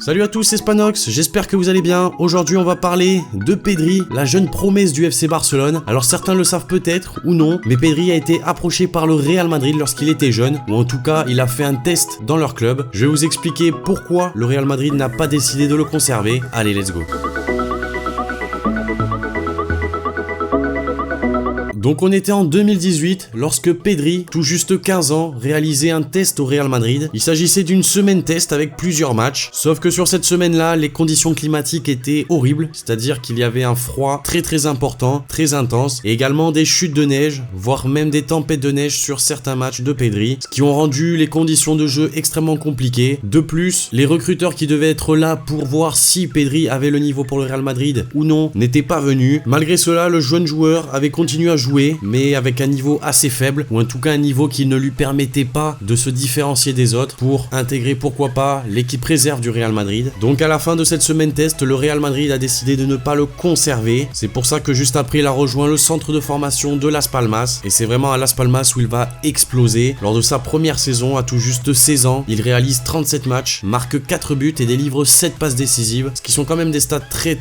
Salut à tous, c'est Spanox, j'espère que vous allez bien. Aujourd'hui on va parler de Pedri, la jeune promesse du FC Barcelone. Alors certains le savent peut-être ou non, mais Pedri a été approché par le Real Madrid lorsqu'il était jeune, ou en tout cas il a fait un test dans leur club. Je vais vous expliquer pourquoi le Real Madrid n'a pas décidé de le conserver. Allez, let's go. Donc on était en 2018 lorsque Pedri, tout juste 15 ans, réalisait un test au Real Madrid. Il s'agissait d'une semaine test avec plusieurs matchs, sauf que sur cette semaine-là, les conditions climatiques étaient horribles, c'est-à-dire qu'il y avait un froid très important, très intense, et également des chutes de neige, voire même des tempêtes de neige sur certains matchs de Pedri, ce qui ont rendu les conditions de jeu extrêmement compliquées. De plus, les recruteurs qui devaient être là pour voir si Pedri avait le niveau pour le Real Madrid ou non n'étaient pas venus. Malgré cela, le jeune joueur avait continué à jouer, mais avec un niveau assez faible, ou en tout cas un niveau qui ne lui permettait pas de se différencier des autres pour intégrer pourquoi pas l'équipe réserve du Real Madrid. Donc à la fin de cette semaine test, le Real Madrid a décidé de ne pas le conserver. C'est pour ça que juste après il a rejoint le centre de formation de Las Palmas, et c'est vraiment à Las Palmas où il va exploser. Lors de sa première saison, à tout juste 16 ans, il réalise 37 matchs, marque 4 buts et délivre 7 passes décisives, ce qui sont quand même des stats très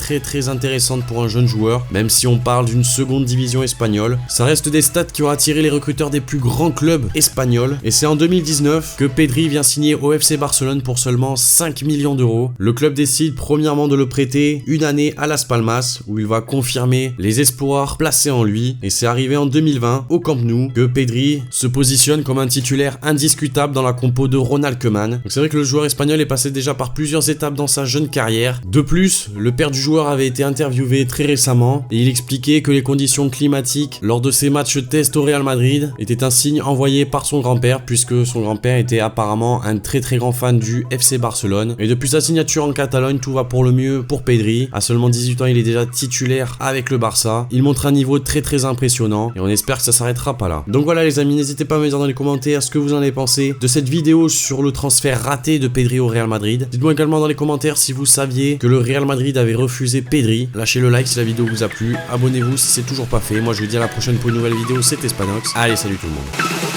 intéressantes pour un jeune joueur, même si on parle d'une seconde division espagnole. Ça reste des stats qui ont attiré les recruteurs des plus grands clubs espagnols, et c'est en 2019 que Pedri vient signer au FC Barcelone pour seulement 5 millions d'euros. Le club décide premièrement de le prêter une année à Las Palmas, où il va confirmer les espoirs placés en lui, et c'est arrivé en 2020 au Camp Nou que Pedri se positionne comme un titulaire indiscutable dans la compo de Ronald Koeman. Donc c'est vrai que le joueur espagnol est passé déjà par plusieurs étapes dans sa jeune carrière. De plus, le père du joueur avait été interviewé très récemment, et il expliquait que les conditions climatiques lors de ses matchs test au Real Madrid était un signe envoyé par son grand-père, puisque son grand-père était apparemment un très grand fan du FC Barcelone. Et depuis sa signature en Catalogne, tout va pour le mieux pour Pedri. À seulement 18 ans, il est déjà titulaire avec le Barça. Il montre un niveau très impressionnant, et on espère que ça s'arrêtera pas là. Donc voilà les amis, n'hésitez pas à me dire dans les commentaires ce que vous en avez pensé de cette vidéo sur le transfert raté de Pedri au Real Madrid. Dites-moi également dans les commentaires si vous saviez que le Real Madrid avait refusé Pedri. Lâchez le like si la vidéo vous a plu, abonnez-vous si c'est toujours pas fait. Moi je vous dis à la prochaine pour une nouvelle vidéo, c'était Spanox. Allez, salut tout le monde.